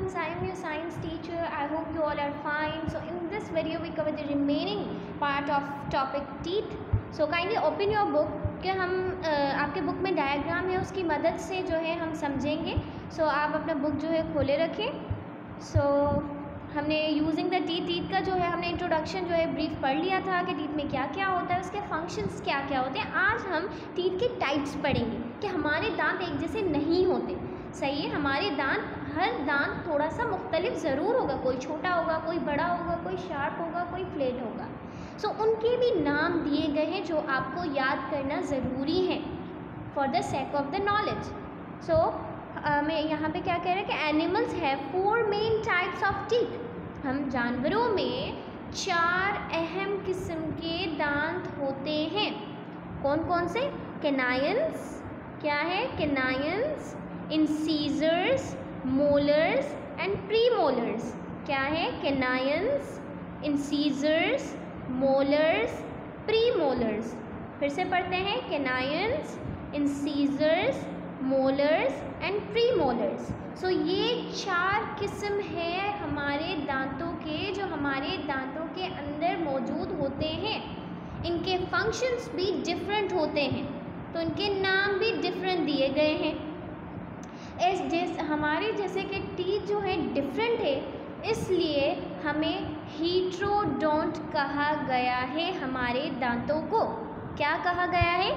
students, I am your science teacher. I hope you all are fine. So in this video we cover the remaining part of topic teeth. So kindly open your book कि हम आपके book में diagram है, उसकी मदद से जो है हम समझेंगे. सो आप अपना बुक जो है खोले रखें. सो हमने यूजिंग द टीथ का जो है हमने इंट्रोडक्शन जो है ब्रीफ पढ़ लिया था कि टीथ में क्या क्या होता है, उसके फंक्शंस क्या क्या होते हैं. आज हम टीथ के टाइप्स पढ़ेंगे कि हमारे दांत एक जैसे नहीं होते. सही है, हमारे दांत, हर दांत थोड़ा सा मुख्तलिफ ज़रूर होगा. कोई छोटा होगा, कोई बड़ा होगा, कोई शार्प होगा, कोई फ्लैट होगा. सो उनके भी नाम दिए गए हैं जो आपको याद करना ज़रूरी है for the sake of the knowledge. So मैं यहाँ पे क्या कह रहे हैं कि animals have 4 main types of teeth. हम जानवरों में 4 अहम किस्म के दांत होते हैं. कौन कौन से? कैनायंस, क्या है? कैनायंस, इंसीजर्स, मोलर्स एंड प्रीमोलर्स. क्या है? कैनायंस, इंसीजर्स, मोलर्स, प्रीमोलर्स. फिर से पढ़ते हैं. Canines, incisors, molars and premolars. सो ये 4 किस्म है हमारे दांतों के जो हमारे दांतों के अंदर मौजूद होते हैं. इनके फंक्शंस भी डिफरेंट होते हैं, तो इनके नाम भी डिफरेंट दिए गए हैं. हमारे जैसे कि टीथ जो है डिफरेंट है, इसलिए हमें हीट्रोडोंट कहा गया है. हमारे दांतों को क्या कहा गया है?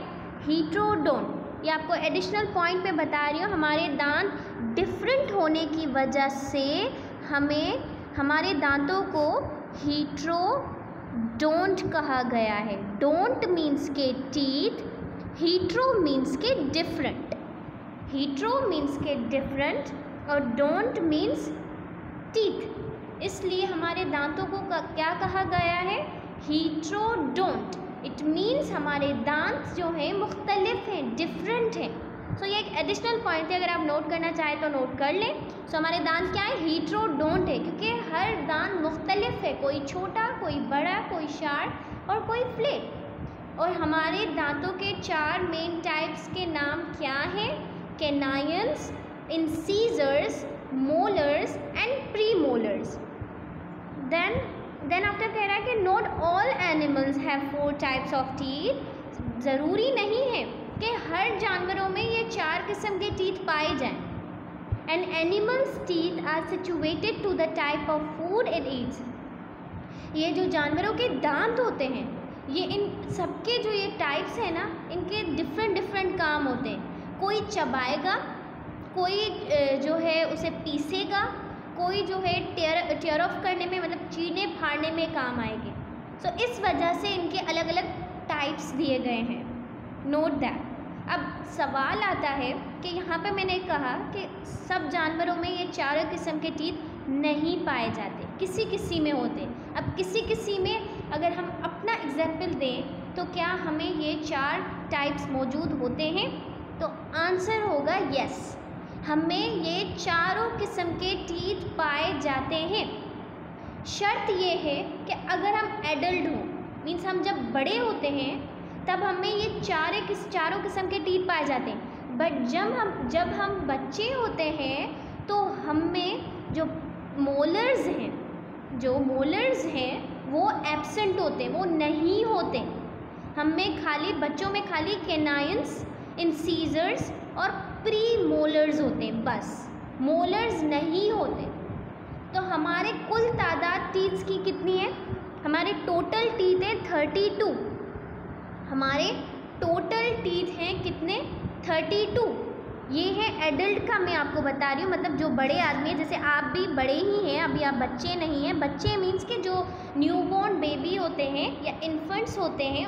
हीट्रोडोंट. ये आपको एडिशनल पॉइंट पे बता रही हूँ. हमारे दांत डिफरेंट होने की वजह से हमें हमारे दांतों को हीट्रोडोंट कहा गया है. डोंट मीन्स के टीथ, हीट्रो मीन्स के डिफरेंट. हीट्रो मीन्स के डिफरेंट और डोंट मीन्स टीथ. इसलिए हमारे दांतों को क्या कहा गया है? हीट्रोडोंट. इट मीन्स हमारे दांत जो हैं मुख्तलिफ हैं, डिफरेंट हैं. सो ये एक एडिशनल पॉइंट है, अगर आप नोट करना चाहें तो नोट कर लें. सो हमारे दांत क्या है? हीट्रोडोंट है, क्योंकि हर दांत मुख्तलिफ है. कोई छोटा, कोई बड़ा, कोई शार्प और कोई फ्लैट. और हमारे दांतों के 4 मेन टाइप्स के नाम क्या हैं? Canines, incisors, molars and premolars. Then after कह रहा है कि not all animals have 4 types of teeth. ज़रूरी नहीं है कि हर जानवरों में ये 4 किस्म के टीथ पाए जाएं. And animals teeth are situated to the type of food it eats. ये जो जानवरों के दांत होते हैं, ये इन सबके जो ये टाइप्स हैं ना, इनके डिफरेंट काम होते हैं. कोई चबाएगा, कोई जो है उसे पीसेगा, कोई जो है टेयर ऑफ करने में, मतलब चीरने फाड़ने में काम आएंगे. सो इस वजह से इनके अलग अलग टाइप्स दिए गए हैं. Note that. अब सवाल आता है कि यहाँ पे मैंने कहा कि सब जानवरों में ये 4 किस्म के टीथ नहीं पाए जाते, किसी किसी में होते. अब किसी किसी में अगर हम अपना एग्जाम्पल दें तो क्या हमें ये 4 टाइप्स मौजूद होते हैं? तो आंसर होगा यस, हमें ये 4 किस्म के टीथ पाए जाते हैं. शर्त ये है कि अगर हम एडल्ट हों, मीन्स हम जब बड़े होते हैं तब हमें ये चारों किस्म के टीथ पाए जाते हैं. बट जब हम बच्चे होते हैं तो हमें जो मोलर्स हैं वो एब्सेंट होते हैं, वो नहीं होते. हमें खाली बच्चों में खाली कैनायंस, इंसीजर्स और प्री मोलर्स होते हैं, बस. मोलर्स नहीं होते. तो हमारे कुल तादाद टीथ्स की कितनी है? हमारे टोटल टीथ है 32. हमारे टोटल टीथ हैं कितने? 32. ये है एडल्ट का मैं आपको बता रही हूँ, मतलब जो बड़े आदमी हैं. जैसे आप भी बड़े ही हैं, अभी आप बच्चे नहीं हैं. बच्चे मीन्स के जो न्यूबॉर्न बेबी होते हैं या इन्फेंट्स होते हैं,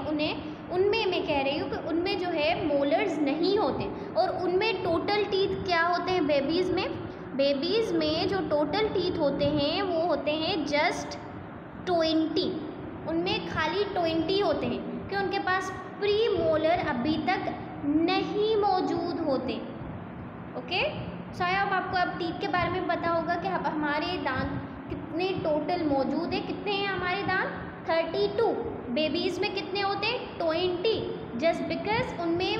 उनमें मैं कह रही हूँ कि उनमें जो है मोलर्स नहीं होते. और उनमें टोटल टीथ क्या होते हैं? बेबीज़ में जो टोटल टीथ होते हैं वो होते हैं जस्ट 20. उनमें खाली 20 होते हैं, कि उनके पास प्री मोलर अभी तक नहीं मौजूद होते. ओके. सो आई होप आपको अब टीथ के बारे में पता होगा कि अब हमारे दांत कितने टोटल मौजूद है. कितने हैं हमारे दांत? 32. बेबीज़ में कितने होते हैं? 20. जस्ट बिकॉज उनमें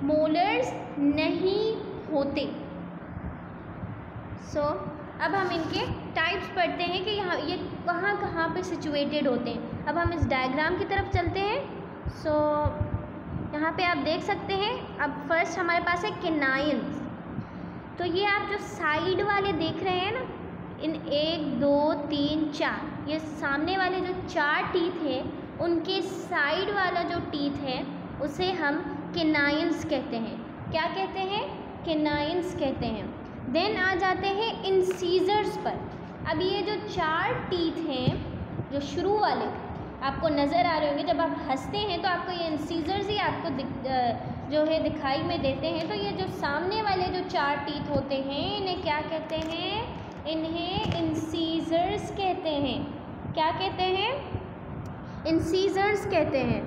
मोलर्स नहीं होते. सो अब हम इनके टाइप्स पढ़ते हैं कि यहाँ ये कहाँ कहाँ पे सिचुएटेड होते हैं। अब हम इस डायग्राम की तरफ चलते हैं। सो यहाँ पे आप देख सकते हैं, अब फर्स्ट हमारे पास है कैनाइन्स। तो ये आप जो साइड वाले देख रहे हैं ना, इन 1 2 3 4, ये सामने वाले जो 4 टीथ हैं उनके साइड वाला जो टीथ है उसे हम कैनाइन्स कहते हैं। क्या कहते हैं? कैनाइन्स कहते हैं। देन आ जाते हैं इंसीजर्स पर। अब ये जो 4 टीथ हैं जो शुरू वाले आपको नज़र आ रहे होंगे, जब आप हंसते हैं तो आपको ये इंसीजर्स ही आपको जो है दिखाई में देते हैं। तो ये जो सामने वाले जो 4 टीथ होते हैं इन्हें क्या कहते हैं? इन्हें इंसीजर्स कहते हैं। क्या कहते हैं? इंसीजर्स कहते हैं।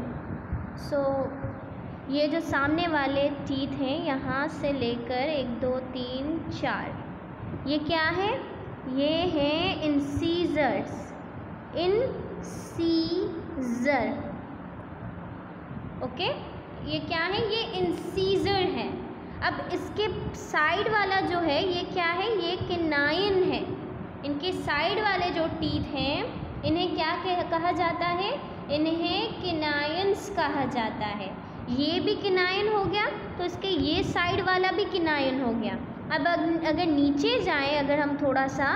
सो ये जो सामने वाले टीथ हैं यहाँ से लेकर 1 2 3 4, ये क्या है? ये हैं इंसीजर्स। इंसीजर, ओके, ये क्या है? ये इंसीजर है। अब इसके साइड वाला जो है ये क्या है? ये कैनाइन है। इनके साइड वाले जो टीथ हैं इन्हें क्या कहा जाता है? इन्हें कैनाइन्स कहा जाता है। ये भी कैनाइन हो गया, तो इसके ये साइड वाला भी कैनाइन हो गया। अब अगर नीचे जाएं, अगर हम थोड़ा सा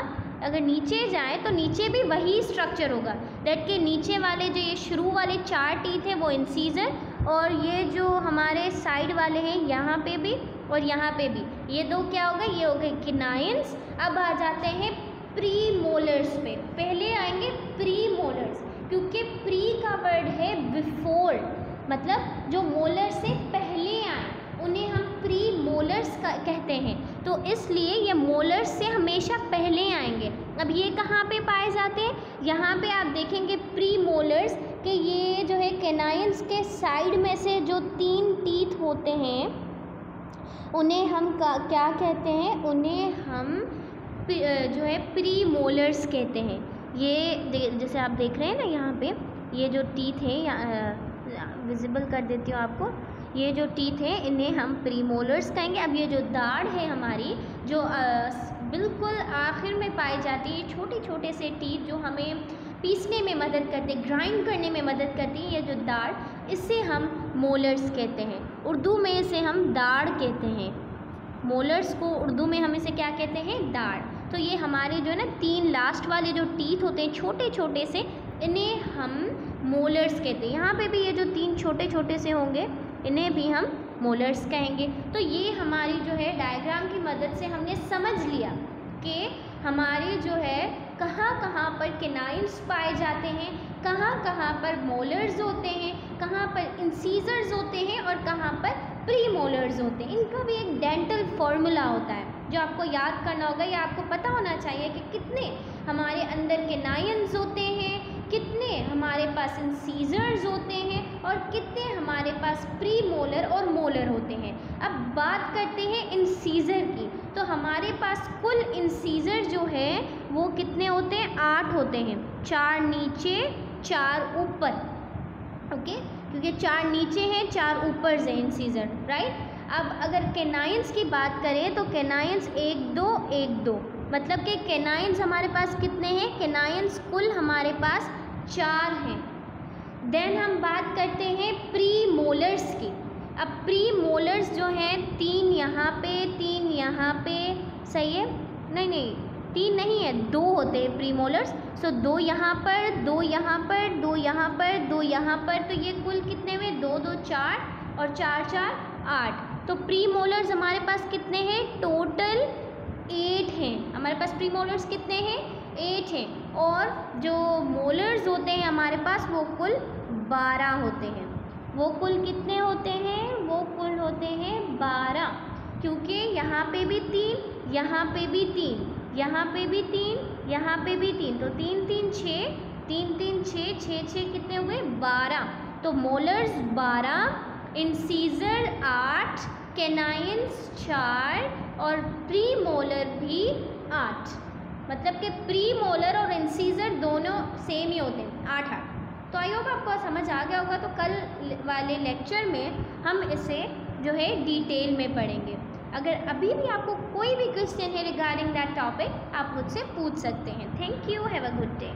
अगर नीचे जाएं तो नीचे भी वही स्ट्रक्चर होगा। दैट के नीचे वाले जो ये शुरू वाले 4 टीथ हैं वो इंसीजर, और ये जो हमारे साइड वाले हैं यहाँ पे भी और यहाँ पे भी, ये दो क्या हो गए? ये हो गए कैनाइन्स। अब आ जाते हैं प्री मोलर्स पे। पहले आएंगे प्री मोलर्स, क्योंकि प्री का वर्ड है बिफोर, मतलब जो मोलर से पहले आए उन्हें हम प्री मोलर्स कहते हैं। तो इसलिए ये मोलर्स से हमेशा पहले आएंगे। अब ये कहाँ पे पाए जाते हैं? यहाँ पे आप देखेंगे प्री मोलर्स कि ये जो है कैनाइन्स के साइड में से जो 3 टीथ होते हैं उन्हें हम क्या कहते हैं? उन्हें हम जो है प्री मोलर्स कहते हैं। ये जैसे आप देख रहे हैं ना, यहाँ पे ये जो टीथ है विजिबल कर देती हूँ आपको, ये जो टीथ हैं इन्हें हम प्री मोलर्स कहेंगे। अब ये जो दाढ़ है हमारी जो बिल्कुल आखिर में पाई जाती है, छोटे छोटे से टीथ जो हमें पीसने में मदद करते, ग्राइंड करने में मदद करती है, ये जो दाढ़, इससे हम मोलर्स कहते हैं। उर्दू में इसे हम दाढ़ कहते हैं। मोलर्स को उर्दू में हम इसे क्या कहते हैं? दाढ़। तो ये हमारे जो है ना 3 लास्ट वाले जो टीथ होते हैं छोटे छोटे से, इन्हें हम मोलर्स कहते हैं। यहाँ पे भी ये जो 3 छोटे छोटे से होंगे इन्हें भी हम मोलर्स कहेंगे। तो ये हमारी जो है डायग्राम की मदद से हमने समझ लिया कि हमारे जो है कहाँ कहाँ पर कैनाइन्स पाए जाते हैं, कहाँ कहाँ पर मोलर्स होते हैं, कहाँ पर इंसीजर्स होते हैं और कहाँ पर प्री मोलर्स होते हैं। इनका भी एक डेंटल फार्मूला होता है जो आपको याद करना होगा, या आपको पता होना चाहिए कि कितने हमारे अंदर कैनाइन्स होते हैं, कितने हमारे पास इंसीजर्स होते हैं और कितने हमारे पास प्री मोलर और मोलर होते हैं। अब बात करते हैं इंसीजर की। तो हमारे पास कुल इंसीजर जो है वो कितने होते हैं? 8 होते हैं। 4 नीचे 4 ऊपर, ओके, क्योंकि 4 नीचे हैं 4 ऊपर से इंसीजर, राइट। अब अगर कैनाइन्स की बात करें तो कैनाइन्स 1 2 1 2, मतलब कि कैनाइन्स हमारे पास कितने हैं? कैनाइन्स कुल हमारे पास 4 हैं। देन हम बात करते हैं प्री मोलर्स की। अब प्री मोलर्स जो हैं 3 यहाँ पे 3 यहाँ पे, सही है? नहीं 3 नहीं है, 2 होते हैं प्री मोलर्स। सो 2 यहाँ पर, 2 यहाँ पर, 2 यहाँ पर, 2 यहाँ पर, तो ये कुल कितने हुए? 2 2 4 और 4 4 8। तो प्री मोलर्स हमारे पास कितने हैं? टोटल 8 हैं। हमारे पास प्री मोलर्स कितने हैं? 8 हैं। और जो मोलर्स होते हैं हमारे पास वो कुल 12 होते हैं। वो कुल कितने होते हैं? वो कुल होते हैं 12, क्योंकि यहाँ पे भी 3, यहाँ पे भी 3, यहाँ पे भी 3, यहाँ पे भी 3, तो 3 3 6, 3 3 6, 6 6 कितने हुए? 12। तो मोलर्स 12, इंसीजर 8, कैनाइन्स 4 और प्री मोलर भी 8। मतलब कि प्री मोलर और इंसीजर दोनों सेम ही होते हैं, 8 8। तो आई होप आपको समझ आ गया होगा। तो कल वाले लेक्चर में हम इसे जो है डिटेल में पढ़ेंगे। अगर अभी भी आपको कोई भी क्वेश्चन है रिगार्डिंग दैट टॉपिक, आप मुझसे पूछ सकते हैं। Thank you, have a good day.